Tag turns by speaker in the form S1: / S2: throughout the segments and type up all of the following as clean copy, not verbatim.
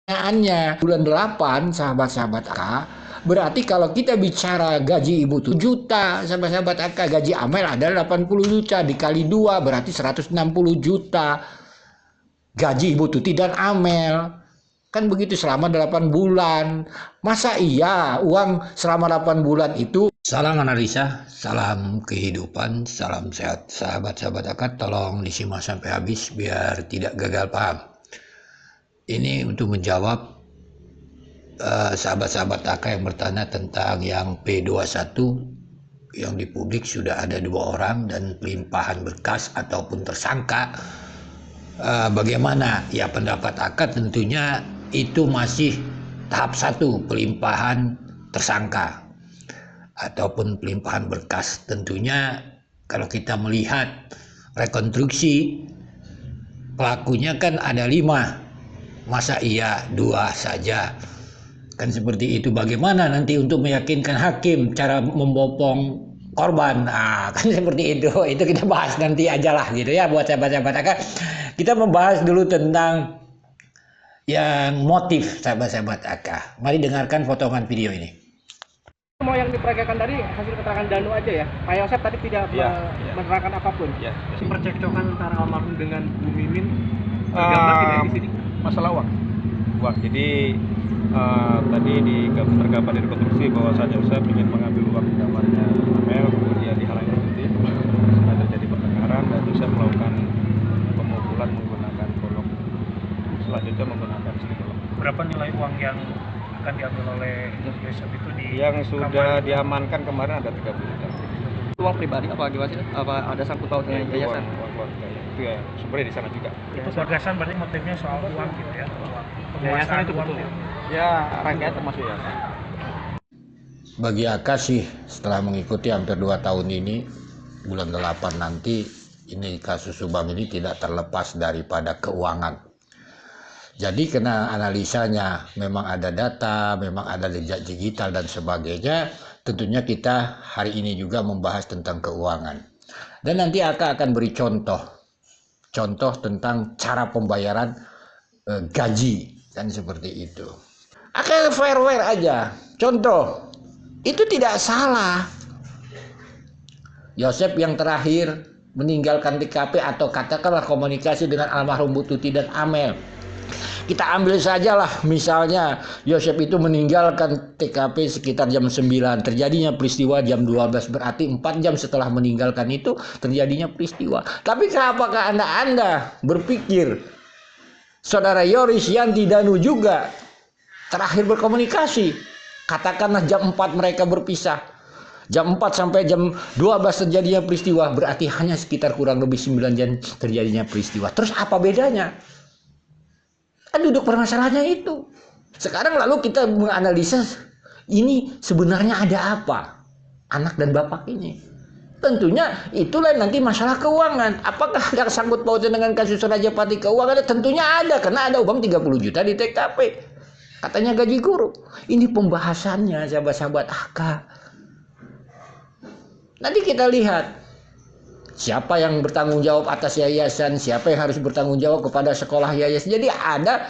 S1: Pertanyaannya, bulan 8, sahabat-sahabat AK, berarti kalau kita bicara gaji ibu 7 juta, sahabat-sahabat AK, gaji Amel adalah 80 juta, dikali 2 berarti 160 juta. Gaji ibu Tuti dan Amel. Kan begitu selama 8 bulan. Masa iya uang selama 8 bulan itu? Salam analisa, salam kehidupan, salam sehat. Sahabat-sahabat AK, tolong disimak sampai habis biar tidak gagal paham. Ini untuk menjawab sahabat-sahabat AK yang bertanya tentang yang P21 yang di publik sudah ada 2 orang dan pelimpahan berkas ataupun tersangka. Bagaimana? Ya, pendapat AK tentunya itu masih tahap 1, pelimpahan tersangka ataupun pelimpahan berkas. Tentunya kalau kita melihat rekonstruksi pelakunya kan ada 5. Masa iya 2 saja? Kan seperti itu. Bagaimana nanti untuk meyakinkan hakim cara membopong korban? Kan seperti itu. Itu kita bahas nanti aja lah gitu ya buat sahabat-sahabat AK. Kita membahas dulu tentang yang motif sahabat-sahabat AK. Mari dengarkan potongan video ini.
S2: Mau yang diperagakan tadi hasil keterangan Danu aja ya. Pak Yosep tadi tidak menerangkan apapun.
S3: Ya.
S2: Percekcokan antara almarhum dengan Bu Mimin tergambar tidak di sini.
S3: Masalah uang. Jadi tadi tergambar dari rekonstruksi bahwa Yosep ingin mengambil uang di kamarnya Amel, kemudian dihalangi Tuti. Ada terjadi pertengkaran dan Yosep melakukan pemukulan menggunakan golok. Selanjutnya menggunakan golok.
S2: Berapa nilai uang yang akan diambil oleh Yosep itu di
S3: yang sudah diamankan kemarin ada 30 juta.
S2: Uang pribadi apa gimana sih? Apa ada sangkut paut dengan yayasan?
S3: Uang itu ya sebenarnya di sana juga.
S2: Itu gagasan berarti motifnya soal uang gitu ya. Yayasan itu betul. Ya, rangkaian termasuk yayasan.
S1: Bagi AK sih setelah mengikuti hampir 2 tahun ini, bulan 8 nanti ini kasus Subang ini tidak terlepas daripada keuangan. Jadi kena analisanya, memang ada data, memang ada jejak digital dan sebagainya. Tentunya kita hari ini juga membahas tentang keuangan. Dan nanti AK akan beri contoh tentang cara pembayaran gaji, kan seperti itu. AK fair aja. Contoh, itu tidak salah. Yosep yang terakhir meninggalkan TKP atau katakanlah komunikasi dengan almarhum Bu Tuti dan Amel. Kita ambil sajalah misalnya Yosep itu meninggalkan TKP sekitar jam 9, terjadinya peristiwa jam 12, berarti 4 jam setelah meninggalkan itu terjadinya peristiwa. Tapi apakah Anda berpikir Saudara Yoris Yanti Danu juga terakhir berkomunikasi? Katakanlah jam 4 mereka berpisah. Jam 4 sampai jam 12 terjadinya peristiwa, berarti hanya sekitar kurang lebih 9 jam terjadinya peristiwa. Terus apa bedanya? Duduk permasalahannya itu. Sekarang lalu kita menganalisa ini sebenarnya ada apa anak dan bapak ini. Tentunya itulah nanti masalah keuangan. Apakah ada sangkut pautnya dengan kasus Raja Pati keuangan? Tentunya ada, karena ada uang 30 juta di TKP. Katanya gaji guru. Ini pembahasannya sahabat-sahabat AK. Nanti kita lihat siapa yang bertanggung jawab atas yayasan, siapa yang harus bertanggung jawab kepada sekolah yayasan. Jadi ada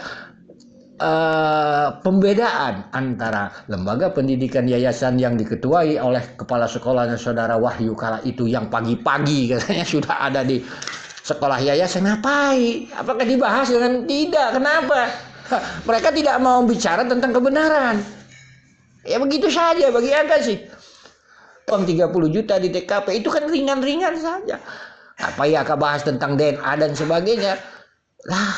S1: pembedaan antara lembaga pendidikan yayasan yang diketuai oleh kepala sekolahnya Saudara Wahyu kala itu yang pagi-pagi katanya sudah ada di sekolah yayasan. Ngapain? Apakah dibahas dengan tidak? Kenapa? Mereka tidak mau bicara tentang kebenaran. Ya begitu saja bagi Anda sih. Uang 30 juta di TKP itu kan ringan-ringan saja. Apa ya bahas tentang DNA dan sebagainya. Lah,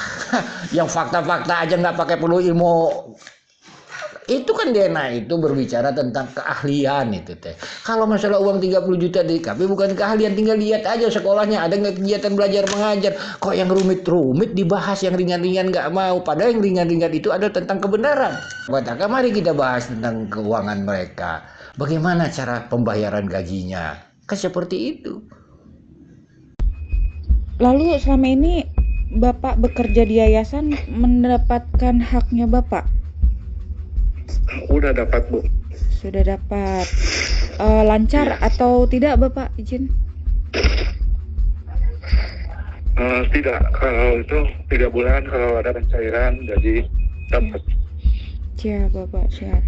S1: yang fakta-fakta aja nggak pakai perlu ilmu. Itu kan DNA itu berbicara tentang keahlian itu teh. Kalau masalah uang 30 juta di TKP bukan keahlian, tinggal lihat aja sekolahnya ada nggak kegiatan belajar mengajar. Kok yang rumit-rumit dibahas, yang ringan-ringan nggak mau. Padahal yang ringan-ringan itu ada tentang kebenaran. Katakan mari kita bahas tentang keuangan mereka. Bagaimana cara pembayaran gajinya? Kan seperti itu.
S4: Lalu selama ini Bapak bekerja di yayasan mendapatkan haknya Bapak?
S5: Udah dapat, Bu.
S4: Sudah dapat. Lancar atau tidak Bapak izin?
S5: Tidak, kalau itu 3 bulan kalau ada pencairan, jadi dapat.
S4: Siap, Bapak, siap.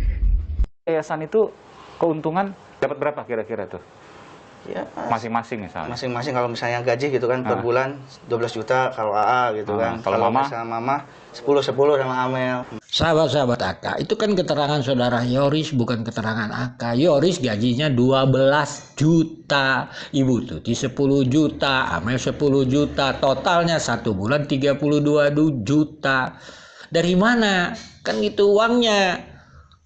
S6: Yayasan itu keuntungan dapat berapa kira-kira tuh?
S5: Ya,
S6: Masing-masing misalnya.
S5: masing-masing kalau misalnya gaji gitu kan per bulan 12 juta kalau AA gitu kan.
S6: Kalau mama?
S5: misalnya mama 10 sama Amel.
S1: Sahabat-sahabat AK, itu kan keterangan saudara Yoris, bukan keterangan AK. Yoris gajinya 12 juta, Ibu Tuti 10 juta, Amel 10 juta, totalnya 1 bulan 32 juta. Dari mana? Kan gitu uangnya.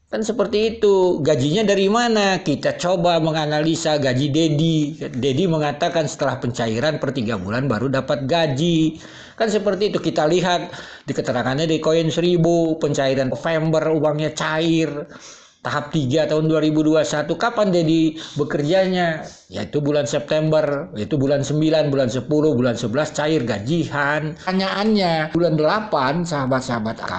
S1: Kan seperti itu. Gajinya dari mana? Kita coba menganalisa gaji Dedi. Dedi mengatakan setelah pencairan per 3 bulan baru dapat gaji. Kan seperti itu. Kita lihat di keterangannya di koin 1000, pencairan November uangnya cair. Tahap 3 tahun 2021. Kapan Dedi bekerjanya? Yaitu bulan September, yaitu bulan 9, bulan 10, bulan 11 cair gajian. Pertanyaannya, bulan 8 sahabat-sahabat AK,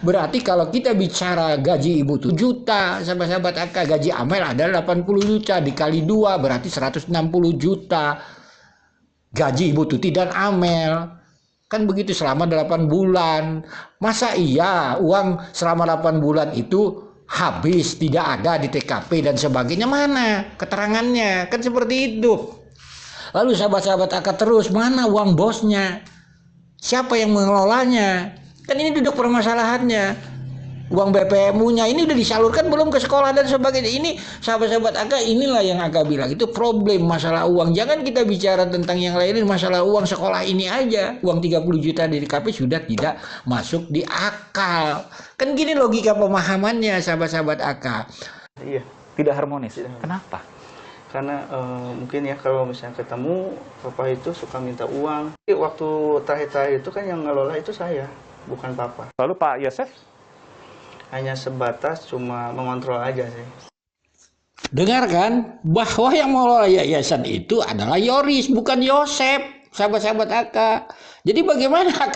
S1: berarti kalau kita bicara gaji Ibu 7 juta, sahabat-sahabat AK, gaji Amel adalah 80 juta, dikali 2 berarti 160 juta. Gaji Ibu Tuti dan Amel. Kan begitu selama 8 bulan. Masa iya uang selama 8 bulan itu habis, tidak ada di TKP dan sebagainya? Mana keterangannya? Kan seperti itu. Lalu sahabat-sahabat AK terus, mana uang bosnya? Siapa yang mengelolanya? Kan ini duduk permasalahannya. Uang BPMU-nya ini udah disalurkan belum ke sekolah dan sebagainya. Ini sahabat-sahabat AK, inilah yang AK bilang itu problem masalah uang. Jangan kita bicara tentang yang lain, masalah uang sekolah ini aja. Uang 30 juta di TKP sudah tidak masuk di akal. Kan gini logika pemahamannya sahabat-sahabat AK.
S5: Iya.
S6: Tidak harmonis. Kenapa?
S5: Karena mungkin ya kalau misalnya ketemu papa itu suka minta uang. Waktu terakhir itu kan yang ngelola itu saya, bukan papa.
S6: Lalu Pak Yosef?
S5: Hanya sebatas cuma mengontrol aja sih.
S1: Dengarkan bahwa yang mengelola yayasan itu adalah Yoris, bukan Yosef, sahabat-sahabat AK. Jadi bagaimana AK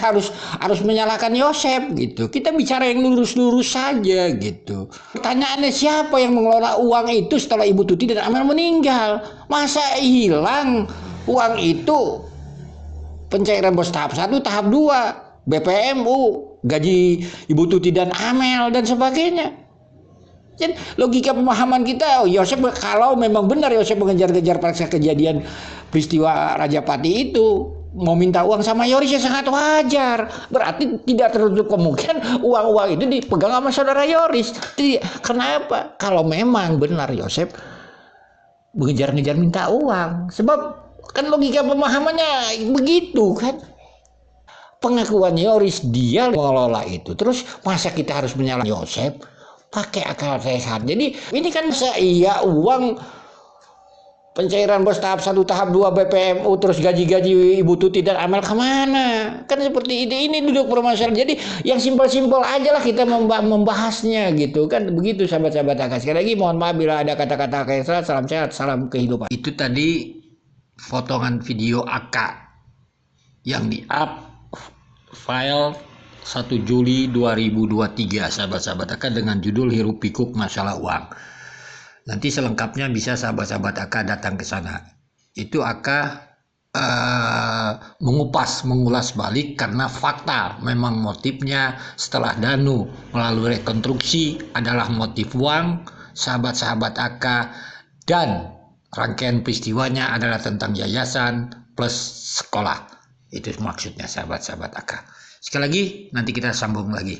S1: harus menyalahkan Yosef gitu? Kita bicara yang lurus-lurus saja gitu. Pertanyaannya, siapa yang mengelola uang itu setelah Ibu Tuti dan Amel meninggal? Masa hilang uang itu? Pencairan bos tahap 1, tahap 2, BPMU, gaji Ibu Tuti dan Amel dan sebagainya. Jadi logika pemahaman kita, Yosef kalau memang benar Yosef mengejar-kejar pasca kejadian peristiwa Rajapati itu, mau minta uang sama Yoris ya sangat wajar. Berarti tidak tertutup kemungkinan uang-uang itu dipegang sama saudara Yoris. Jadi, kenapa? Kalau memang benar Yosef mengejar-ngejar minta uang. Sebab kan logika pemahamannya begitu kan. Pengakuan Yoris dia mengelola itu. Terus masa kita harus menyalahkan Yosef? Pakai akal sehat. Jadi ini kan iya uang pencairan bos tahap 1, tahap 2 BPMU, terus gaji-gaji Ibu Tuti dan Amel kemana? Kan seperti ini duduk permasalahan. Jadi yang simpel-simpel aja lah kita membahasnya gitu kan. Begitu sahabat-sahabat AK. Sekali lagi mohon maaf bila ada kata-kata yang salah. Salam sehat, salam kehidupan. Itu tadi potongan video AK yang di-up file 1 Juli 2023 sahabat-sahabat AK dengan judul Hiruk Pikuk Masalah Uang. Nanti selengkapnya bisa sahabat-sahabat AK datang ke sana. Itu AK mengulas balik karena fakta memang motifnya setelah Danu melalui rekonstruksi adalah motif uang sahabat-sahabat AK, dan rangkaian peristiwanya adalah tentang yayasan plus sekolah. Itu maksudnya sahabat-sahabat AK. Sekali lagi nanti kita sambung lagi.